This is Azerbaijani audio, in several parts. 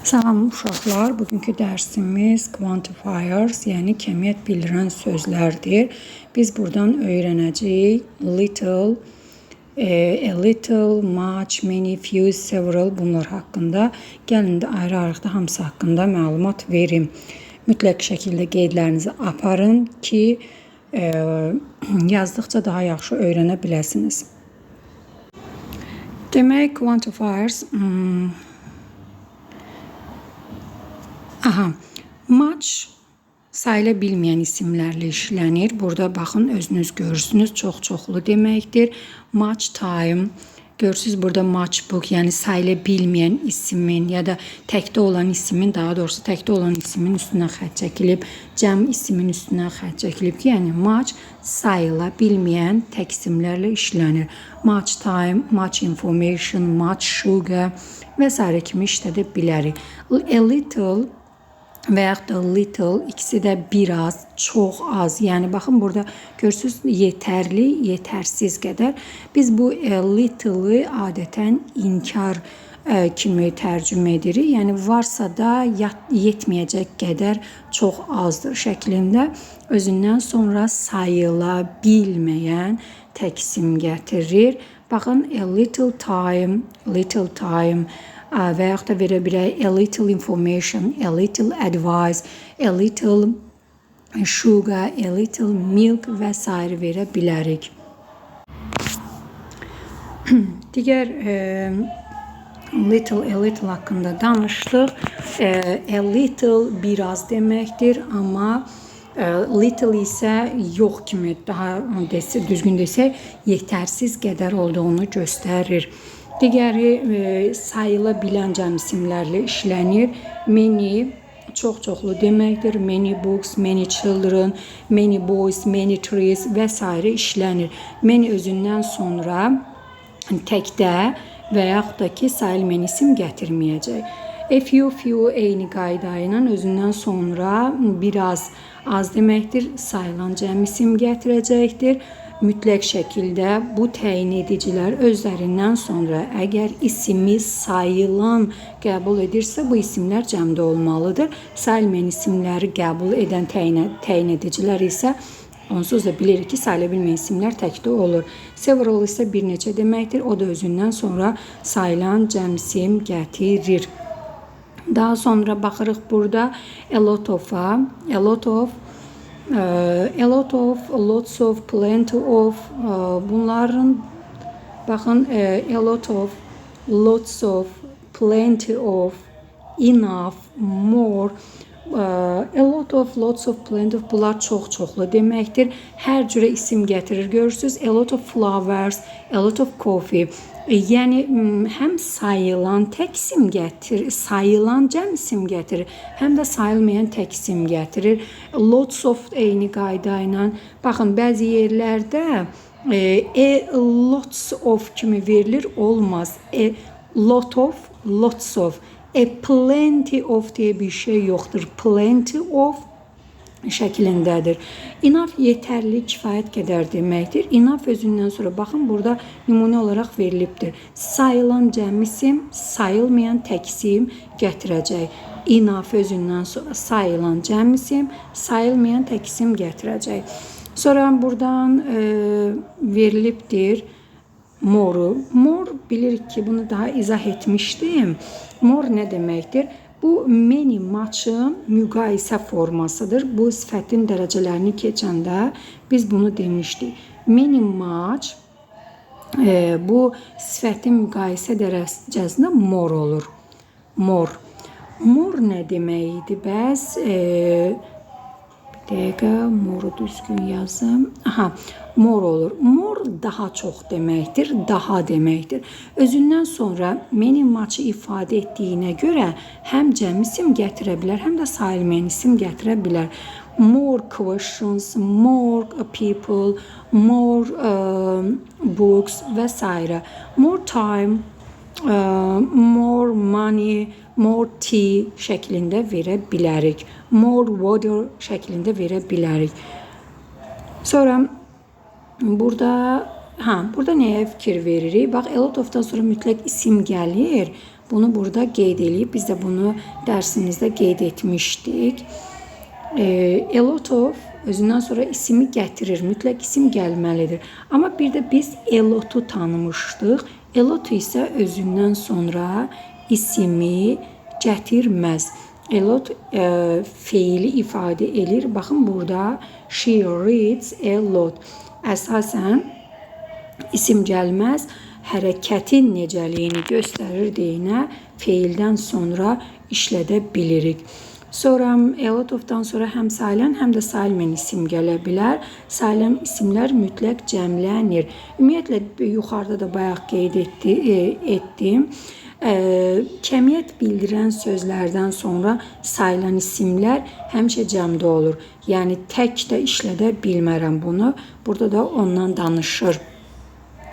Salam uşaqlar, bugünkü dərsimiz quantifiers, yəni kəmiyyət bildirən sözlərdir. Biz buradan öyrənəcəyik little, a little, much, many, few, several bunlar haqqında. Gəlin də ayrı-ayrılıqda hamısı haqqında məlumat verim. Mütləq şəkildə qeydlərinizi aparın ki, yazdıqca daha yaxşı öyrənə biləsiniz. Demək, quantifiers much sayıla bilməyən isimlərlə işlənir. Burada baxın, özünüz görürsünüz, çox-çoxlu deməkdir. Much time, görürsünüz burada much book, yəni sayıla bilməyən isimin ya da təkdə olan isimin, daha doğrusu təkdə olan isimin üstünə xətt çəkilib, cəm isimin üstünə xətt çəkilib ki, yəni much sayıla bilməyən tək isimlərlə işlənir. Much time, much information, much sugar və s. kimi işlədə bilərik. A little və yaxud da little, ikisi də biraz, çox az. Yəni baxın burada görürsünüz yetərli, yetərsiz qədər. Biz bu little-ı adətən inkar kimi tərcümə edirik. Yəni varsa da yetməyəcək qədər çox azdır şəklində özündən sonra sayıla bilməyən tək isim gətirir. Baxın a little time, və yaxud da verə bilək a little information, a little advice, a little sugar, a little milk və s. verə bilərik. Digər little, a little haqqında danışdıq. A little biraz deməkdir, amma little isə yox kimi, daha düzgün desək, yetərsiz qədər olduğunu göstərir. Digəri sayıla bilən cəm isimlərlə işlənir. Many çox-çoxlu deməkdir. Many books, many children, many boys, many trees və s. işlənir. Many özündən sonra təkdə və yaxud da ki, sayılmayan isim gətirməyəcək. A few eyni qayda ilə özündən sonra biraz az deməkdir. Sayılan cəm isim gətirəcəkdir. Mütləq şəkildə bu təyin edicilər özlərindən sonra əgər ismi sayılan qəbul edirsə, bu isimlər cəmdə olmalıdır. Sayılmayan isimləri qəbul edən təyin edicilər isə onsuz da bilirik ki, sayıla bilməyən isimlər təkdə olur. Several isə bir neçə deməkdir. O da özündən sonra sayılan cəm isim gətirir. Daha sonra baxırıq burada a lot of, lots of, plenty of, bunların baxın a lot of, lots of, plenty of, enough, more, a lot of, lots of, plenty of, bunlar çox-çoxlu deməkdir. Hər cürə isim gətirir. Görürsünüz, a lot of flowers, a lot of coffee. Yəni həm sayılan tək isim gətirir, sayılan cəm isim gətirir, həm də sayılmayan tək isim gətirir. Lots of eyni qayda ilə. Baxın, bəzi yerlərdə lots of kimi verilir, olmaz. Lot of, lots of. Plenty of deyə bir şey yoxdur. Plenty of şəklindədir. Enough yetərli, kifayət qədər deməkdir. Enough özündən sonra baxın burada nümunə olaraq verilibdir. Sayılan cəm isim, sayılmayan tək isim gətirəcək. Enough özündən sonra sayılan cəm isim, sayılmayan tək isim gətirəcək. Sonra buradan verilibdir more. More bilirik ki, bunu daha izah etmişdim. More nə deməkdir? Bu many much'ın müqayisə formasıdır. Bu sifətin dərəcələrini keçəndə biz bunu demişdik. Many much bu sifətin müqayisə dərəcəsində more olur. More. More nə demək idi? Bəs dəqiqə more'u düzgün yazım. More olur. More daha çox deməkdir, daha deməkdir. Özündən sonra many much'ı ifadə etdiyinə görə həm cəm isim gətirə bilər, həm də sayılmayan isim gətirə bilər. More questions, more people, more books və s. More time, more money, more tea şəklində verə bilərik. More water şəklində verə bilərik. Sonra burada nəyə fikir veririk? Bax, a lot of-dan sonra mütləq isim gəlir. Bunu burada qeyd edib. Biz də bunu dərsimizdə qeyd etmişdik. A lot of özündən sonra ismi gətirir. Mütləq isim gəlməlidir. Amma bir də biz a lot-u tanımışdıq. A lot isə özündən sonra ismi gətirməz. A lot feili ifadə edir. Baxın burada she reads a lot. Əsasən isim gəlməz. Hərəkətin necəliyini göstərir deyinə feildən sonra işlədə bilirik. Sonra a lot of-dan sonra həm sayılan, həm də sayılmayan isim gələ bilər. Sayılan isimlər mütləq cəmlənir. Ümumiyyətlə, yuxarıda da bayaq qeyd etdim. Kəmiyyət bildirən sözlərdən sonra sayılan isimlər həmişə cəmdə olur. Yəni, tək də işlədə bilmərəm bunu. Burada da ondan danışır.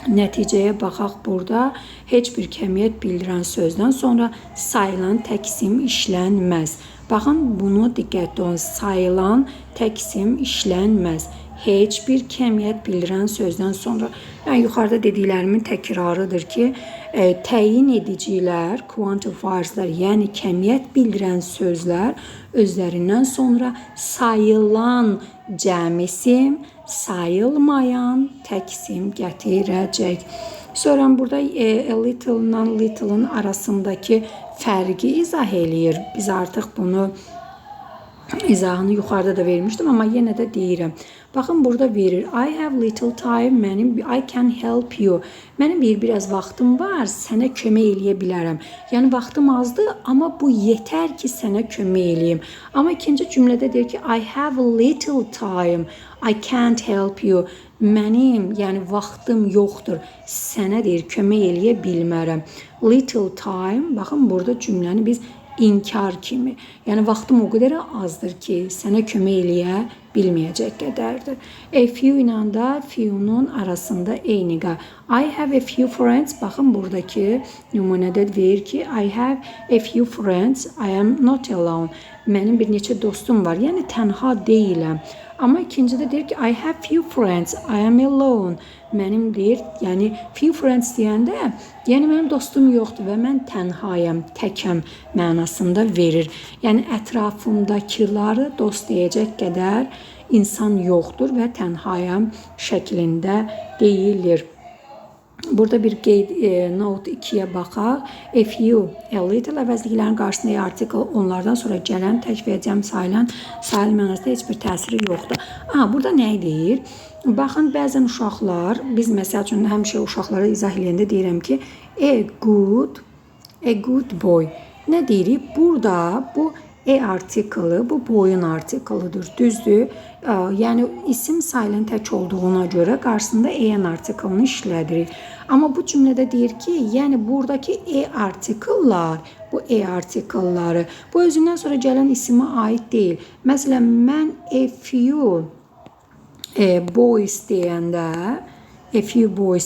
Nəticəyə baxaq burada. Heç bir kəmiyyət bildirən sözdən sonra sayılan tək isim işlənməz. Baxın, bunu diqqətli olun. Sayılan tək isim işlənməz. Heç bir kəmiyyət bildirən sözdən sonra. Yəni, yuxarıda dediklərimin təkrarıdır ki, təyin edicilər, quantifierslər, yəni kəmiyyət bildirən sözlər özlərindən sonra sayılan cəm isim, sayılmayan tək isim gətirəcək. Sonra burada a little-la little-ın arasındakı fərqi izah eləyir. Biz artıq bunu izahını yuxarıda da vermişdim, amma yenə də deyirəm. Baxın, burada verir. I have little time, I can help you. Mənim biraz vaxtım var, sənə kömək eləyə bilərəm. Yəni, vaxtım azdır, amma bu yetər ki, sənə kömək eləyim. Amma ikinci cümlədə deyir ki, I have little time, I can't help you. Mənim, yəni vaxtım yoxdur, sənə deyir, kömək eləyə bilmərəm. Little time, baxın, burada cümləni biz inkar kimi. Yəni, vaxtım o qədər azdır ki, sənə kömək eləyə bilməyəcək qədərdir. A few ilə də few-nun arasında eyniqa. I have a few friends. Baxın, buradakı nümunədə verir ki, I have a few friends. I am not alone. Mənim bir neçə dostum var. Yəni, tənha deyiləm. Amma ikincidə deyir ki, I have few friends. I am alone. Mənim deyir, yəni few friends deyəndə, yəni mənim dostum yoxdur və mən tənhayam, təkəm mənasında verir. Yəni ətrafımdakıları dost deyəcək qədər insan yoxdur və tənhayam şəklində deyilir. Burada bir qeyd note 2-yə baxaq. A few, a little əvəzliklərin qarşısında article, onlardan sonra gələn tək və cəm sayılan mənasında heç bir təsiri yoxdur. Burada nə deyir? Baxın, bəzən uşaqlar, biz məsəl üçün həmişə uşaqlara izah eləyəndə deyirəm ki, a good boy. Nə deyirik? Burada bu artiklı, bu boyun artiklıdır, düzdür? Yəni, isim sayılan tək olduğuna görə qarşısında en artiklını işlədirik. Amma bu cümlədə deyir ki, yəni buradakı artikellar, bu artikelları, bu özündən sonra gələn isimə aid deyil. Məsələn, mən a few boys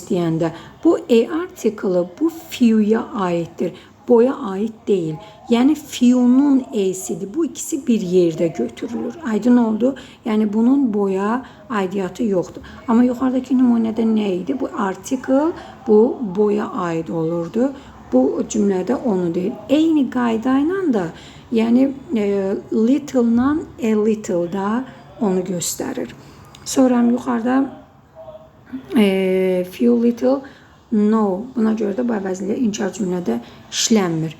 deyəndə, bu artiklı bu few-ya aiddir. Boya aid deyil. Yəni, few-nun e'sidir. Bu ikisi bir yerdə götürülür. Aydın oldu. Yəni, bunun boya aidiyyatı yoxdur. Amma yuxarıdakı nümunədə nə idi? Bu article, bu boya aid olurdu. Bu cümlədə onu deyil. Eyni qayda ilə da, yəni little-la a little da onu göstərir. Sonra yuxarıda few little no. Buna görə də bu əvəzlə inkar cümlədə işlənmir.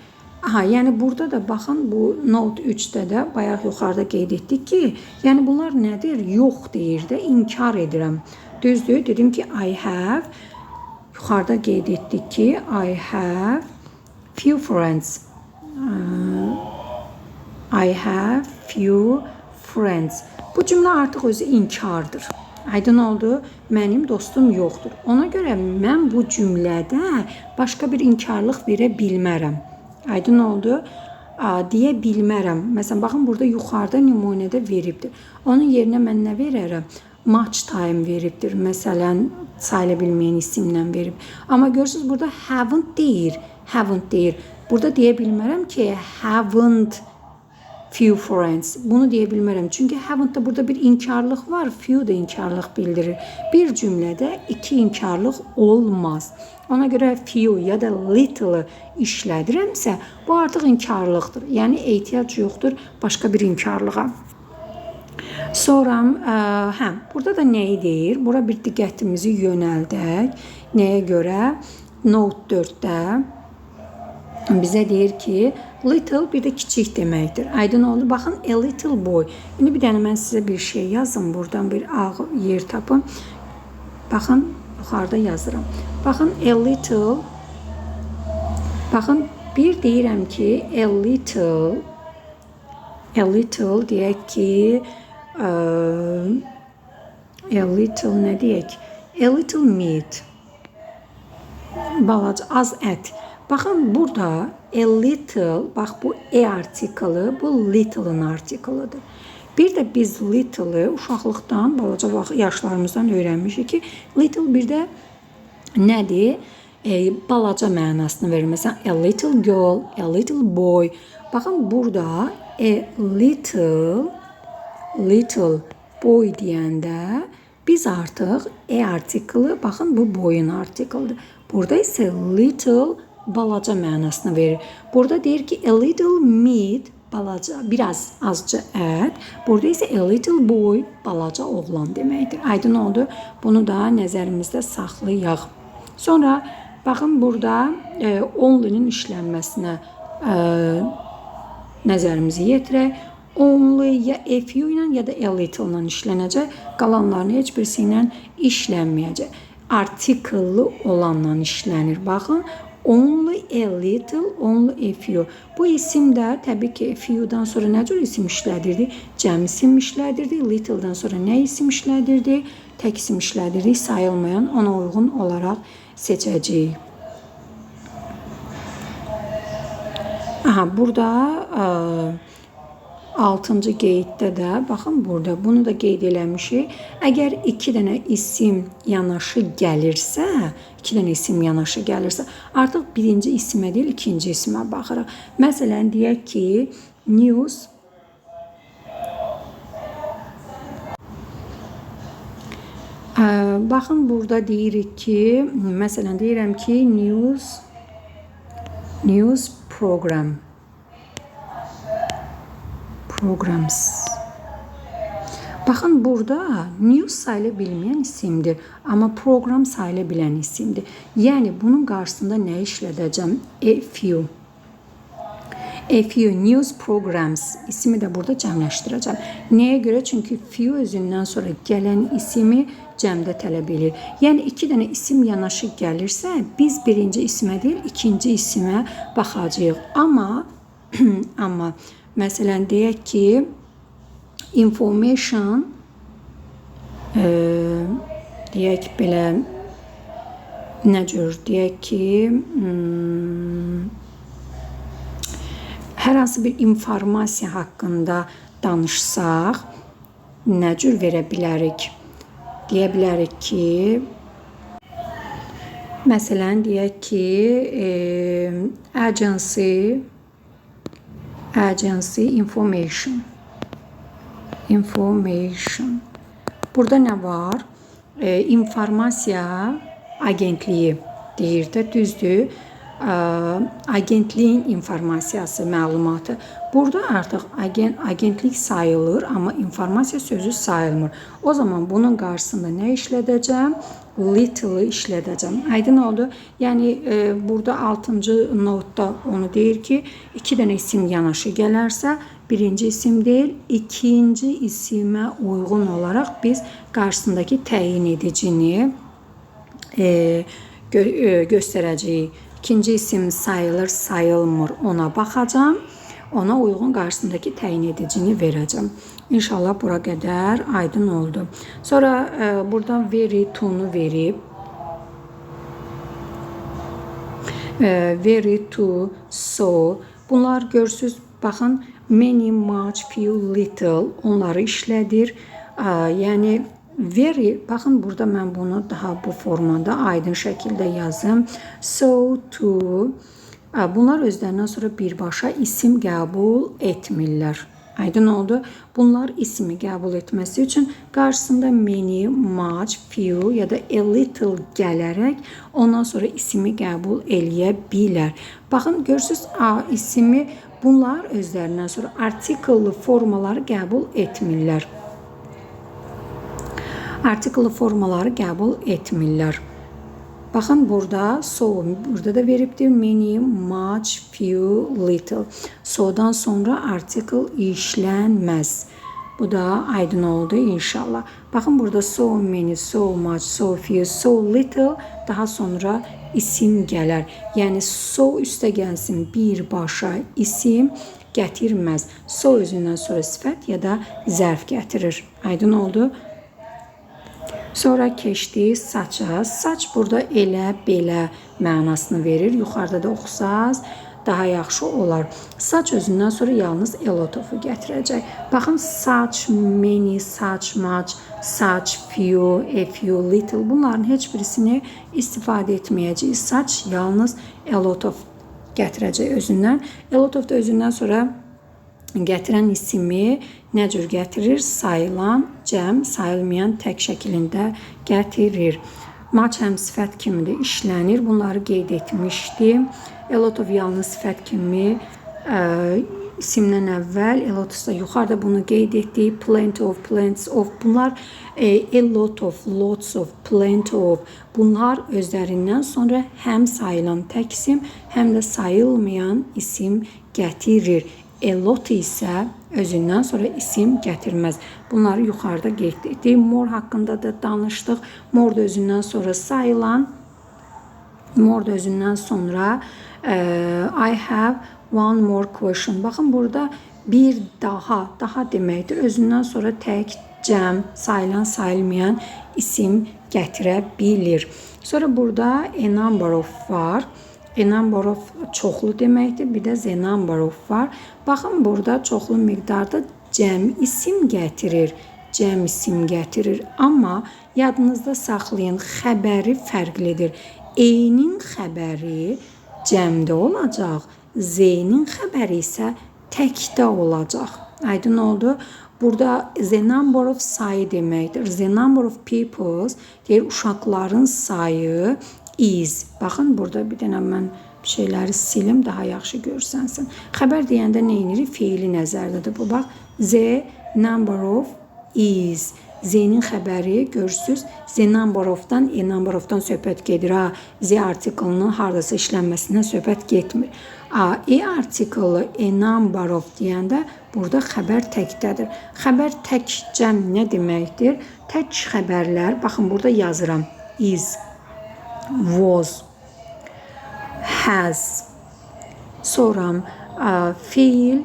Yəni burada da baxın, bu note 3-də də bayaq yuxarıda qeyd etdik ki, yəni bunlar nədir? Yox deyir də, inkar edirəm. Düzdür? Dedim ki, I have, yuxarıda qeyd etdik ki, I have few friends. I have few friends. Bu cümlə artıq özü inkardır. Aydın oldu, mənim dostum yoxdur. Ona görə mən bu cümlədə başqa bir inkarlıq verə bilmərəm. Aydın oldu, deyə bilmərəm. Məsələn, baxın, burada yuxarıda nümunədə veribdir. Onun yerinə mən nə verərəm? Much time veribdir. Məsələn, sayıla bilməyən isimlə verib. Amma görürsünüz, burada haven't deyir. Burada deyə bilmərəm ki, haven't few friends. Bunu deyə bilmərəm. Çünki haven't da burada bir inkarlıq var, few da inkarlıq bildirir. Bir cümlədə iki inkarlıq olmaz. Ona görə few ya da little işlədirəmsə, bu artıq inkarlıqdır. Yəni ehtiyac yoxdur başqa bir inkarlığa. Sonra, burada da nəyi deyir? Bura bir diqqətimizi yönəldək. Nəyə görə? Note 4-də bizə deyir ki, little bir də kiçik deməkdir. Aydın oldu. Baxın, a little boy. İndi bir dənə mən sizə bir şey yazım. Buradan bir ağ yer tapın. Baxın, yuxarıda yazıram. Baxın, a little. Baxın, bir deyirəm ki, a little deyək ki, a little nə deyək? A little meat. Balaca, az ət. Baxın, burada a little, bax bu artiklı, bu little'ın artiklıdır. Bir də biz little'ı uşaqlıqdan, balaca yaşlarımızdan öyrənmişik ki, little bir də nədir? Balaca mənasını verir. Məsələn, a little girl, a little boy. Baxın, burada a little boy deyəndə biz artıq artiklı, baxın bu boyun artiklıdır. Burada isə little balaca mənasını verir. Burada deyir ki, a little meat, balaca, biraz azca ət. Burada isə a little boy, balaca oğlan deməkdir. Aydın oldu. Bunu da nəzərimizdə saxlayaq. Sonra, baxın burada only'nin işlənməsinə nəzərimizi yetirək. Only ya a few ilə ya da a little ilə işlənəcək. Qalanlarını heç birisi ilə işlənməyəcək. Artikelli olanla işlənir. Baxın, only a little, only a few. Bu isim də təbii ki, few'dan sonra nə cür isim işlədirdi? Cəm isim işlədirdi. Little'dan sonra nə isim işlədirdi? Tək isim işlədirdi. Sayılmayan, ona uyğun olaraq seçəcəyik. Burada 6-cı qeyddə də, baxın burada, bunu da qeyd eləmişik. Əgər 2 dənə isim yanaşı gəlirsə, artıq birinci isimə deyil, ikinci isimə baxırıq. Məsələn, deyək ki, news. Baxın, burada deyirik ki, məsələn, deyirəm ki, news programs. Baxın, burada news sayıla bilməyən isimdir, amma program sayıla bilən isimdir. Yəni, bunun qarşısında nə işlədəcəm? A few news programs ismi də burada cəmləşdirəcəm. Nəyə görə? Çünki few özündən sonra gələn isimi cəmdə tələb edir. Yəni, 2 dənə isim yanaşı gəlirsə, biz birinci isimə deyil, ikinci isimə baxacağıq. Amma məsələn, deyək ki, information, deyək belə, nə cür, deyək ki, hər hansı bir informasiya haqqında danışsaq, nə cür verə bilərik? Deyə bilərik ki, məsələn, deyək ki, agency information. Burada nə var? İnformasiya agentliyi deyir də, düzdür. Agentliyin informasiyası, məlumatı. Burada artıq agentlik sayılır, amma informasiya sözü sayılmır. O zaman bunun qarşısında nə işlədəcəm? Little işlədəcəm. Aydın oldu. Yəni, burada 6-cı notda onu deyir ki, 2 dənə isim yanaşı gələrsə, birinci isim deyil, ikinci isimə uyğun olaraq biz qarşısındakı təyin edicini göstərəcəyik. İkinci isim sayılır, sayılmır, ona baxacam. Ona uyğun qarşısındakı təyin edicini verəcəm. İnşallah bura qədər aydın oldu. Sonra buradan very to-nu verib. Very to, so. Bunlar görürsünüz, baxın, many, much, few, little onları işlədir. Yəni, very, baxın, burada mən bunu daha bu formada aydın şəkildə yazım. So, to. Bunlar özlərindən sonra birbaşa isim qəbul etmirlər. Aydın oldu. Bunlar ismi qəbul etməsi üçün qarşısında many, much, few ya da a little gələrək ondan sonra ismi qəbul eləyə bilər. Baxın, görürsünüz, ismi bunlar özlərindən sonra artikellı formaları qəbul etmirlər. Artikellı formaları qəbul etmirlər. Baxın, burada so, burada da veribdir many, much, few, little. So'dan sonra article işlənməz. Bu da aydın oldu inşallah. Baxın, burada so many, so much, so few, so little, daha sonra isim gələr. Yəni so üstə gəlsin birbaşa isim gətirməz. So özündən sonra sifət ya da zərf gətirir. Aydın oldu. Sonra keçdik saça. Saç burada elə, belə mənasını verir. Yuxarıda da oxusaz daha yaxşı olar. Saç özündən sonra yalnız a lot of-u gətirəcək. Baxın, saç, many, saç, much, saç, few, a few, little. Bunların heç birisini istifadə etməyəcəyik. Saç yalnız a lot of gətirəcək özündən. A lot of da özündən sonra gətirən ismi nə cür gətirir? Sayılan, cəm, sayılmayan tək şəklində gətirir. Much həm sifət kimi də işlənir. Bunları qeyd etmişdim. A lot of yalnız sifət kimi isimdən əvvəl, a lot da yuxarıda bunu qeyd etdik. Plenty of, plants of. Bunlar a lot of, lots of, plenty of. Bunlar özlərindən sonra həm sayılan tək isim, həm də sayılmayan isim gətirir. A lot isə özündən sonra isim gətirməz. Bunları yuxarıda qeyd etdik. More haqqında da danışdıq. More da özündən sonra sayılan, more da özündən sonra I have one more question. Baxın, burada bir daha deməkdir. Özündən sonra tək, cəm, sayılan, sayılmayan isim gətirə bilir. Sonra burada a number of var. A number of çoxlu deməkdir. Bir də the number of var. Baxın, burada çoxlu miqdarda cəm isim gətirir. Cəm isim gətirir. Amma yadınızda saxlayın, xəbəri fərqlidir. A-nin xəbəri cəmdə olacaq. Z-nin xəbəri isə təkdə olacaq. Aydın oldu. Burada the number of sayı deməkdir. The number of people deyir, uşaqların sayı is. Baxın, burada bir dənə mən şeyləri silim, daha yaxşı görsənsin. Xəbər deyəndə nə edirik? Fiili nəzərdədir. Bu, bax, the number of is. Z-nin xəbəri görürsünüz. The number of-dan, a number of-dan söhbət gedir. Z artiklının haradasa işlənməsindən söhbət getmir. A artiklı a number of deyəndə burada xəbər təkdədir. Xəbər tək cəm nə deməkdir? Tək xəbərlər, baxın, burada yazıram. Is, was, has. Sonra fiil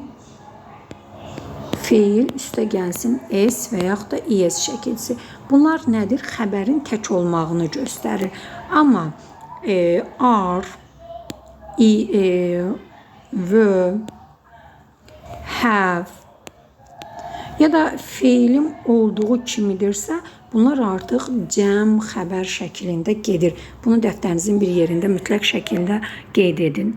üstə gəlsin s və yaxud da es şəkilsi. Bunlar nədir? Xəbərin tək olmağını göstərir. Amma are, were, have ya da fiilin olduğu kimidirsə, bunlar artıq cəm, xəbər şəklində gedir. Bunu dəftərinizin bir yerində mütləq şəkildə qeyd edin.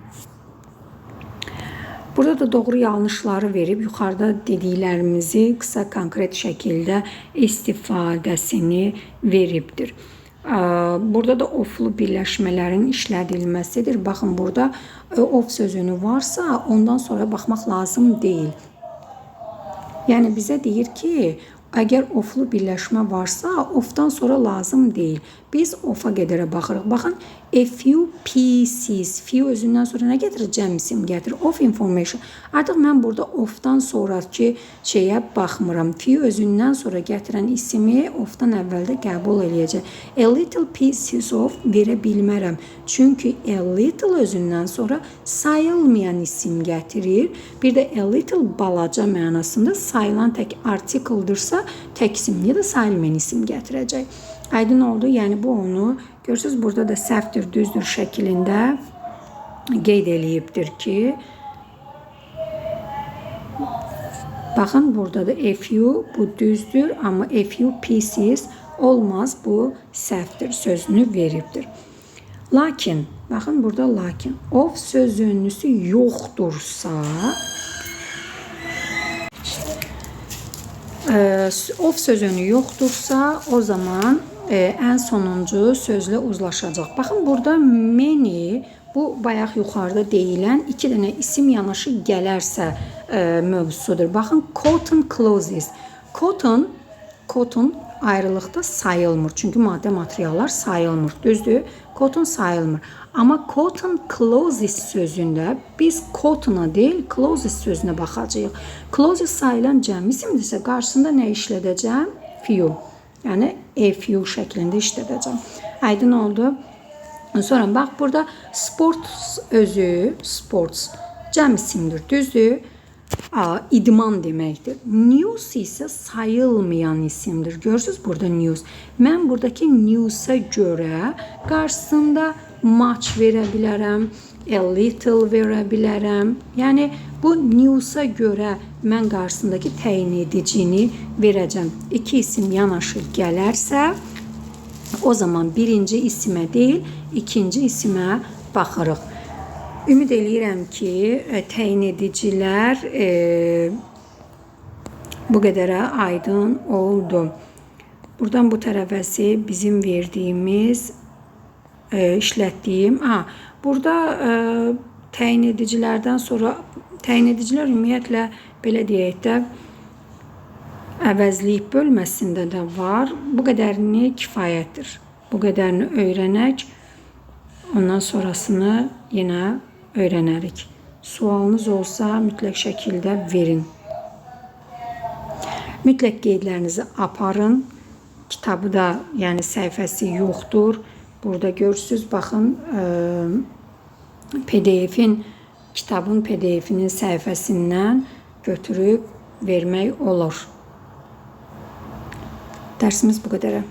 Burada da doğru yanlışları verib, yuxarıda dediklərimizi qısa, konkret şəkildə istifadəsini veribdir. Burada da oflu birləşmələrin işlədilməsidir. Baxın, burada of sözünü varsa, ondan sonra baxmaq lazım deyil. Yəni, bizə deyir ki, əgər oflu birləşmə varsa, ofdan sonra lazım deyil. Biz ofa qədərə baxırıq. Baxın, a few pieces. Few özündən sonra nə gətirir? Cəm isim gətirir. Of information. Artıq mən burada ofdan sonraki şeyə baxmıram. Few özündən sonra gətirən ismi ofdan əvvəldə qəbul eləyəcək. A little pieces of verə bilmərəm. Çünki a little özündən sonra sayılmayan isim gətirir. Bir də a little balaca mənasında sayılan tək artikldırsa, tək isim ya da sayılmayan isim gətirəcək. Aydın oldu. Yəni, bu onu görürsünüz, burada da səhvdir, düzdür şəklində qeyd eləyibdir ki, baxın, burada da a few, bu düzdür, amma a few pieces olmaz, bu səhvdir sözünü veribdir. Lakin, baxın, burada lakin, of söz ünlüsü yoxdursa, of sözünü yoxdursa, o zaman ən sonuncu sözlə uzlaşacaq. Baxın, burada many, bu bayaq yuxarıda deyilən 2 dənə isim yanaşı gələrsə mövzusudur. Baxın, cotton clothes. Cotton ayrılıqda sayılmır. Çünki maddə materiallar sayılmır. Düzdür? Cotton sayılmır. Amma cotton clothes sözündə biz cotton'a deyil, clothes sözünə baxacağıq. Clothes sayılan cəm isimdirsə, qarşısında nə işlədəcəm? Few. Yəni, a few şəklində işlədəcəm. Aydın oldu. Sonra bax, burada sports özü, sports cəm isimdir. Düzdür? İdman deməkdir. News isə sayılmayan isimdir. Görürsünüz burada news. Mən buradakı news'a görə qarşısında much verə bilərəm, a little verə bilərəm. Yəni bu news'a görə mən qarşısındakı təyin edicini verəcəm. 2 isim yanaşı gələrsə, o zaman birinci isimə deyil, ikinci isimə baxırıq. Ümid eləyirəm ki, təyin edicilər bu qədərə aydın oldu. Buradan bu tərəfəsi bizim verdiyimiz, işlətdiyim, burada təyin edicilərdən sonra, təyin edicilər ümumiyyətlə, belə deyək də, əvəzliyib bölməsində də var. Bu qədərini kifayətdir. Bu qədərini öyrənək, ondan sonrasını yenə öyrənərik. Sualınız olsa mütləq şəkildə verin. Mütləq qeydlərinizi aparın. Kitabı da, yəni səhifəsi yoxdur. Burada görürsünüz, baxın, kitabın PDF-inin səhifəsindən götürüb vermək olur. Dərsimiz bu qədərə.